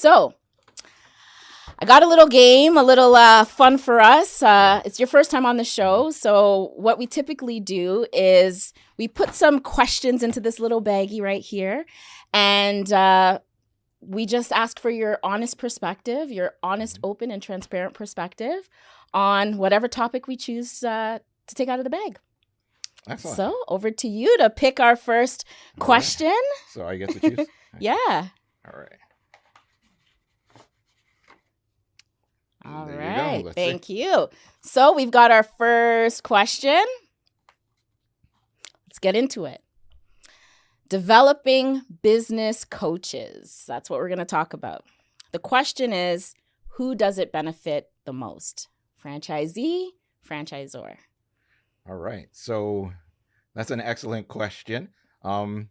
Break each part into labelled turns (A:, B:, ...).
A: So I got a little game, a little fun for us. It's your first time on the show. So what we typically do is we put some questions into this little baggie right here. And we just ask for your honest perspective, your honest, open, and transparent perspective on whatever topic we choose to take out of the bag.
B: Excellent.
A: So over to you to pick our first question.
B: Right. So I get to choose?
A: Yeah.
B: All right.
A: All
B: There
A: right.
B: you go.
A: Thank you. So we've got our first question. Let's get into it. Developing business coaches. That's what we're going to talk about. The question is, who does it benefit the most? Franchisee, franchisor?
B: All right. So that's an excellent question. And,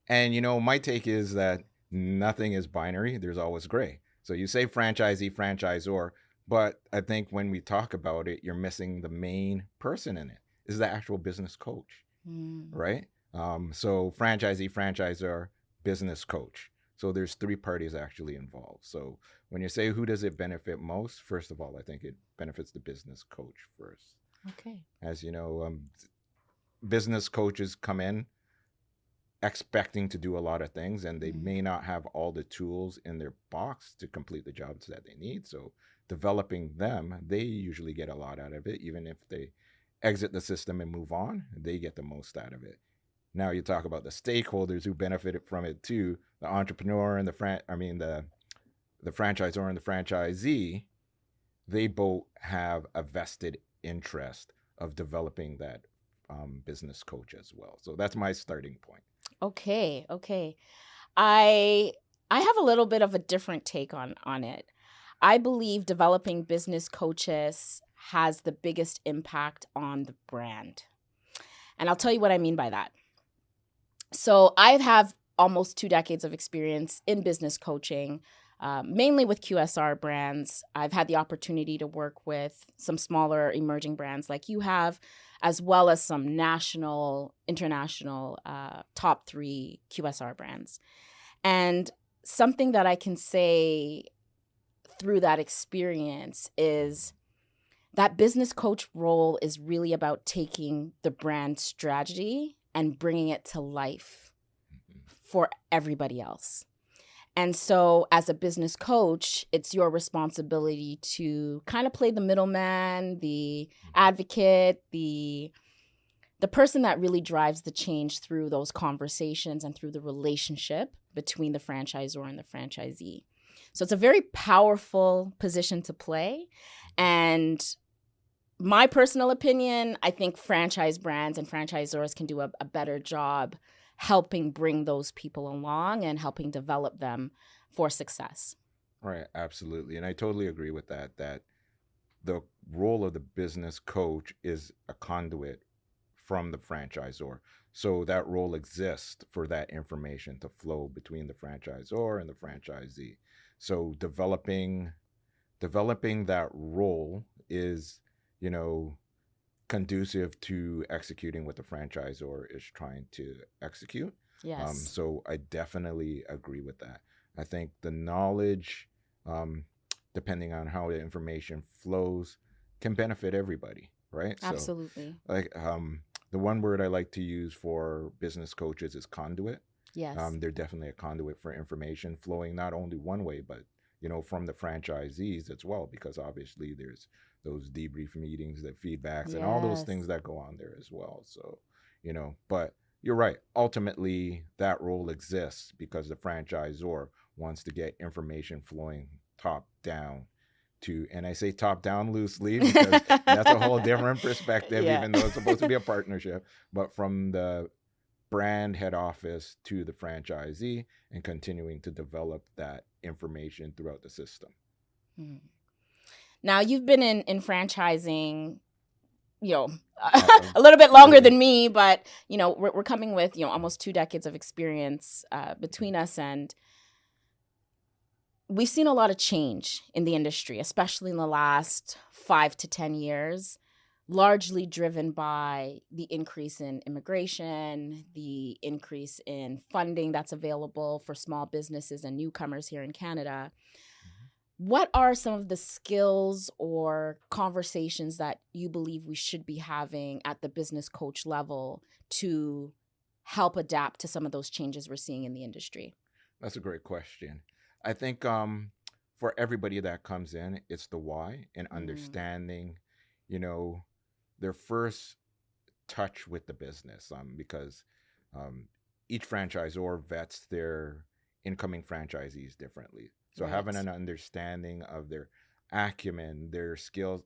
B: my take is that nothing is binary. There's always gray. So you say franchisee, franchisor, but I think when we talk about it, you're missing the main person in it, is the actual business coach, right? So franchisee, franchisor, business coach. So there's three parties actually involved. So when you say who does it benefit most, first of all, I think it benefits the business coach first.
A: Okay.
B: As you know, business coaches come in expecting to do a lot of things, and they may not have all the tools in their box to complete the jobs that they need. So developing them, they usually get a lot out of it. Even if they exit the system and move on, they get the most out of it. Now you talk about the stakeholders who benefited from it too, the entrepreneur and the franchisor and the franchisee. They both have a vested interest of developing that business coach as well. So that's my starting point.
A: Okay. I have a little bit of a different take on it. I believe developing business coaches has the biggest impact on the brand. And I'll tell you what I mean by that. So I have almost 2 decades of experience in business coaching, mainly with QSR brands. I've had the opportunity to work with some smaller emerging brands like you have, as well as some national, international, top 3 QSR brands. And something that I can say through that experience is that business coach role is really about taking the brand strategy and bringing it to life for everybody else. And so as a business coach, it's your responsibility to kind of play the middleman, the advocate, the person that really drives the change through those conversations and through the relationship between the franchisor and the franchisee. So it's a very powerful position to play. And my personal opinion, I think franchise brands and franchisors can do a better job helping bring those people along and helping develop them for success.
B: Right, absolutely. And I totally agree with that the role of the business coach is a conduit from the franchisor. So that role exists for that information to flow between the franchisor and the franchisee. So developing that role is, conducive to executing what the franchisor is trying to execute.
A: Yes.
B: So I definitely agree with that. I think the knowledge, depending on how the information flows, can benefit everybody, right?
A: Absolutely.
B: So, the one word I like to use for business coaches is conduit.
A: Yes.
B: They're definitely a conduit for information flowing not only one way, but from the franchisees as well, because obviously there's those debrief meetings, the feedbacks, and all those things that go on there as well. So, but you're right. Ultimately, that role exists because the franchisor wants to get information flowing top down and I say top down loosely because that's a whole different perspective, even though it's supposed to be a partnership, but from the brand head office to the franchisee and continuing to develop that information throughout the system.
A: Now, you've been in franchising, a little bit longer than me, but, we're coming with, almost 2 decades of experience between us. And we've seen a lot of change in the industry, especially in the last 5 to 10 years. largely driven by the increase in immigration, the increase in funding that's available for small businesses and newcomers here in Canada. What are some of the skills or conversations that you believe we should be having at the business coach level to help adapt to some of those changes we're seeing in the industry?
B: That's a great question. I think for everybody that comes in, it's the why and understanding, you know, their first touch with the business, because um, each franchisor vets their incoming franchisees differently. So having
A: Right.
B: an understanding of their acumen, their skills,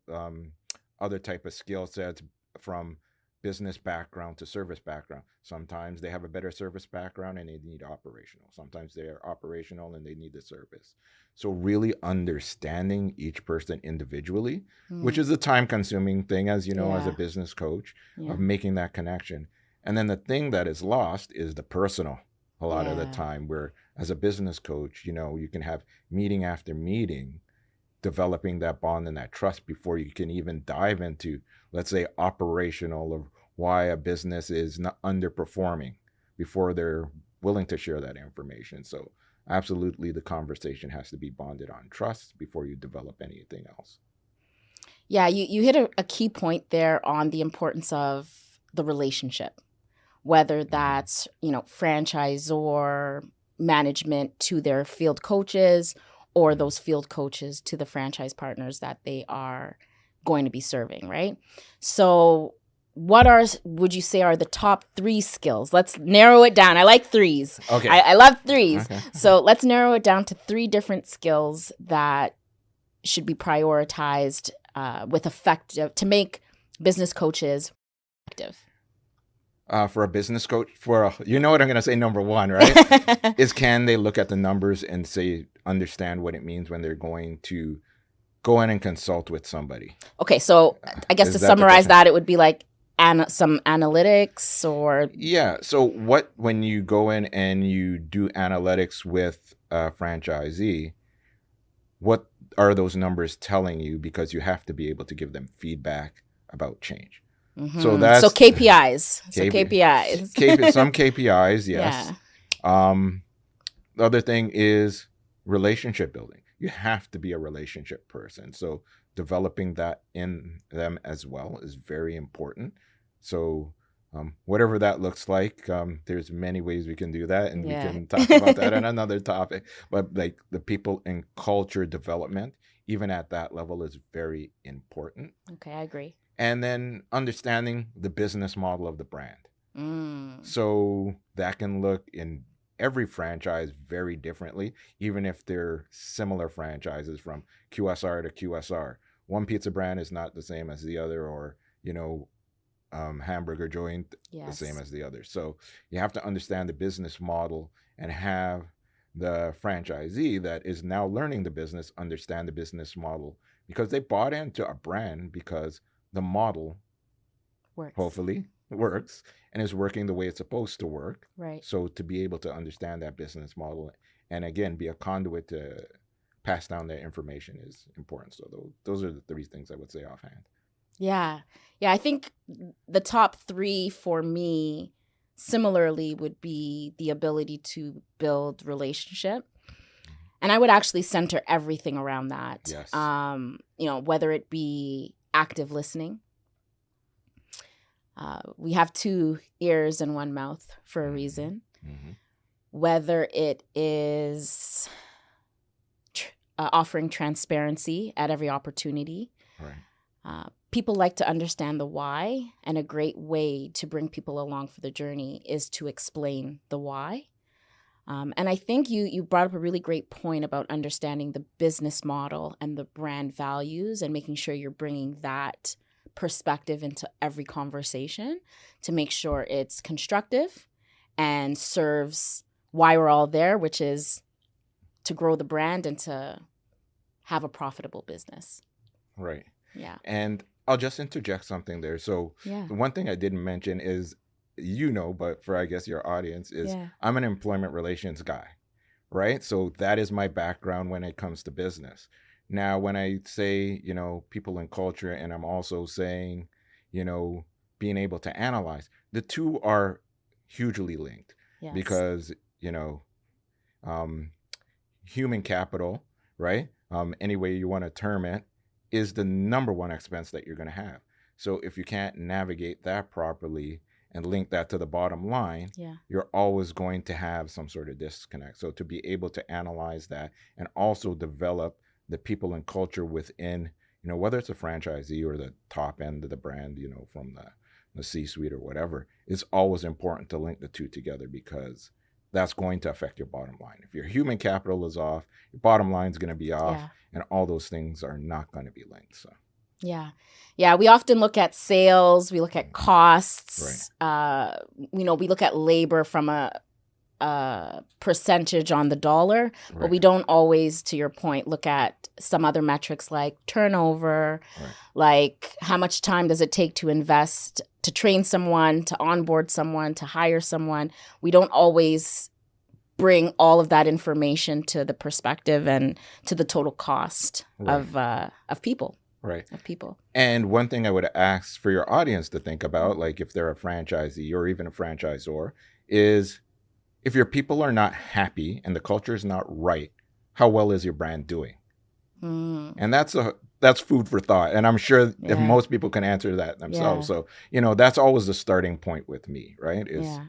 B: other type of skill sets from business background to service background. Sometimes they have a better service background and they need operational. Sometimes they're operational and they need the service. So really understanding each person individually, which is a time consuming thing, as you know, as a
A: Yeah.
B: business coach,
A: Yeah.
B: of making that connection. And then the thing that is lost is the personal a lot of the
A: Yeah.
B: time, where as a business coach, you know, you can have meeting after meeting developing that bond and that trust before you can even dive into, let's say, operational of why a business is not underperforming before they're willing to share that information. So absolutely the conversation has to be bonded on trust before you develop anything else.
A: Yeah, you hit a key point there on the importance of the relationship, whether that's, franchisor management to their field coaches or those field coaches to the franchise partners that they are going to be serving, right? So would you say are the top 3 skills? Let's narrow it down. I like threes.
B: Okay.
A: I love threes.
B: Okay.
A: So let's narrow it down to 3 different skills that should be prioritized with effective to make business coaches effective.
B: For a business coach, you know what I'm going to say, number 1, right? is can they look at the numbers and understand what it means when they're going to go in and consult with somebody?
A: Okay, so I guess to summarize that, it would be like some analytics or...
B: Yeah, so when you go in and you do analytics with a franchisee, what are those numbers telling you? Because you have to be able to give them feedback about change.
A: Mm-hmm.
B: So that's
A: KPIs. KPIs.
B: Some KPIs, yes.
A: Yeah.
B: The other thing is relationship building. You have to be a relationship person. So developing that in them as well is very important. So whatever that looks like, there's many ways we can do that, and we can talk about that on another topic. But like the people and culture development, even at that level, is very important.
A: Okay, I agree.
B: And then understanding the business model of the brand. So that can look in every franchise very differently, even if they're similar franchises from QSR to QSR. One pizza brand is not the same as the other, or, hamburger joint the same as the other. So you have to understand the business model and have the franchisee that is now learning the business understand the business model, because they bought into a brand because the model hopefully works and is working the way it's supposed to work.
A: Right.
B: So to be able to understand that business model and again be a conduit to pass down that information is important. So those are the 3 things I would say offhand.
A: Yeah. I think the top 3 for me similarly would be the ability to build relationship. And I would actually center everything around that.
B: Yes.
A: Whether it be active listening. We have 2 ears and 1 mouth for a reason. Mm-hmm. Whether it is offering transparency at every opportunity.
B: Right.
A: People like to understand the why, and a great way to bring people along for the journey is to explain the why. And I think you brought up a really great point about understanding the business model and the brand values and making sure you're bringing that perspective into every conversation to make sure it's constructive and serves why we're all there, which is to grow the brand and to have a profitable business.
B: Right.
A: Yeah.
B: And I'll just interject something there. So the one thing I didn't mention is, but for I guess your audience is I'm an employment relations guy, right? So that is my background when it comes to business. Now, when I say, people in culture, and I'm also saying, being able to analyze. The two are hugely linked because, um, human capital, right? Any way you want to term it, is the number one expense that you're going to have. So if you can't navigate that properly and link that to the bottom line, you're always going to have some sort of disconnect. So to be able to analyze that and also develop the people and culture within, whether it's a franchisee or the top end of the brand, from the C-suite or whatever, it's always important to link the two together because that's going to affect your bottom line. If your human capital is off, your bottom line is going to be off, and all those things are not going to be linked. So,
A: yeah. We often look at sales, we look at costs, we look at labor from a percentage on the dollar, but we don't always, to your point, look at some other metrics like turnover, like how much time does it take to invest, to train someone, to onboard someone, to hire someone. We don't always bring all of that information to the perspective and to the total cost of people. Of people.
B: And one thing I would ask for your audience to think about, like if they're a franchisee or even a franchisor, is if your people are not happy and the culture is not right, how well is your brand doing? And that's food for thought. And I'm sure if most people can answer that themselves. So, that's always the starting point with me, right?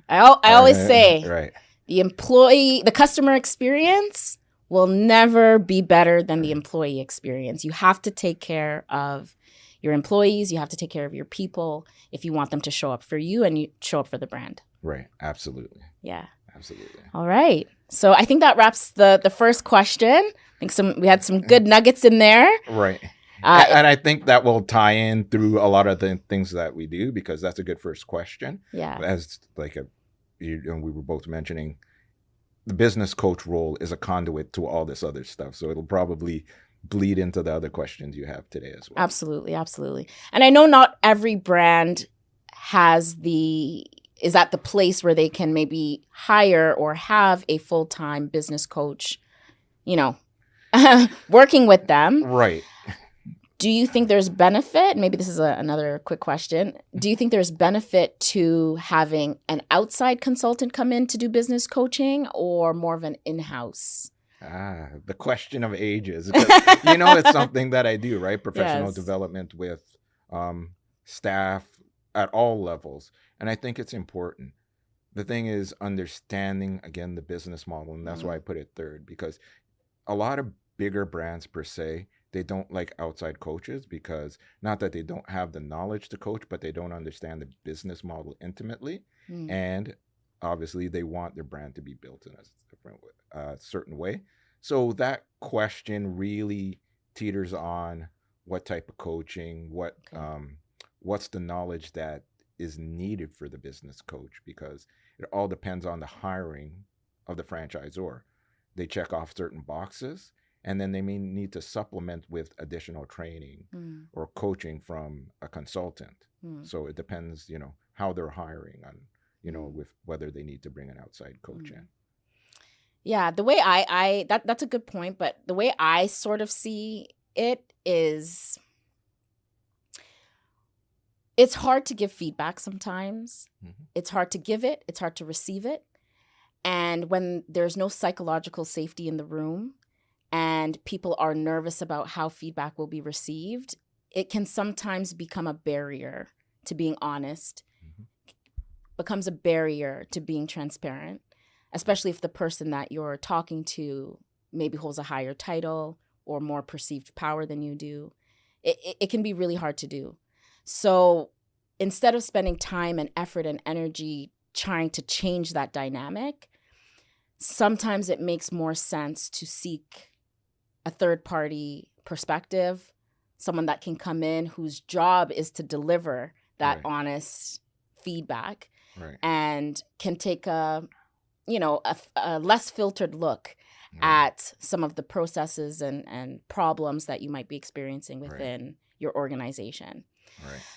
A: I always say the customer experience will never be better than the employee experience. You have to take care of your employees. You have to take care of your people if you want them to show up for you and you show up for the brand.
B: Right. Absolutely.
A: Yeah.
B: Absolutely.
A: All right. So I think that wraps the first question. I think we had some good nuggets in there.
B: Right. And I think that will tie in through a lot of the things that we do because that's a good first question.
A: Yeah.
B: As like we were both mentioning, the business coach role is a conduit to all this other stuff. So it'll probably bleed into the other questions you have today as well.
A: Absolutely. Absolutely. And I know not every brand is at the place where they can maybe hire or have a full-time business coach, working with them.
B: Right.
A: Do you think there's benefit? Maybe this is another quick question. Do you think there's benefit to having an outside consultant come in to do business coaching or more of an in-house?
B: The question of ages. It's something that I do, right? Professional development with staff at all levels. And I think it's important. The thing is understanding, again, the business model. And that's why I put it third, because a lot of bigger brands per se, they don't like outside coaches because not that they don't have the knowledge to coach, but they don't understand the business model intimately. And obviously they want their brand to be built in a certain way. So that question really teeters on what type of coaching, what's the knowledge that is needed for the business coach, because it all depends on the hiring of the franchisor. They check off certain boxes, and then they may need to supplement with additional training or coaching from a consultant. So it depends, how they're hiring on, with whether they need to bring an outside coach in.
A: Yeah, the way that's a good point, but the way I sort of see it is it's hard to give feedback sometimes. It's hard to give it. It's hard to receive it. And when there's no psychological safety in the room and people are nervous about how feedback will be received, it can sometimes become a barrier to being honest, becomes a barrier to being transparent, especially if the person that you're talking to maybe holds a higher title or more perceived power than you do. It can be really hard to do. So instead of spending time and effort and energy trying to change that dynamic, sometimes it makes more sense to seek a third-party perspective, someone that can come in whose job is to deliver that honest feedback and can take a less filtered look at some of the processes and problems that you might be experiencing within your organization.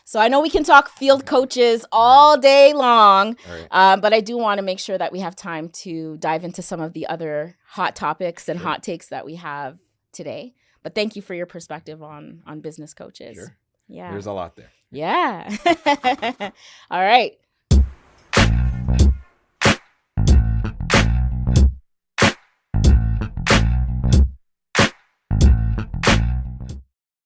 A: So I know we can talk field coaches all day long, but I do want to make sure that we have time to dive into some of the other hot topics and hot takes that we have today. But thank you for your perspective on business coaches.
B: There's a lot there.
A: Yeah. All right.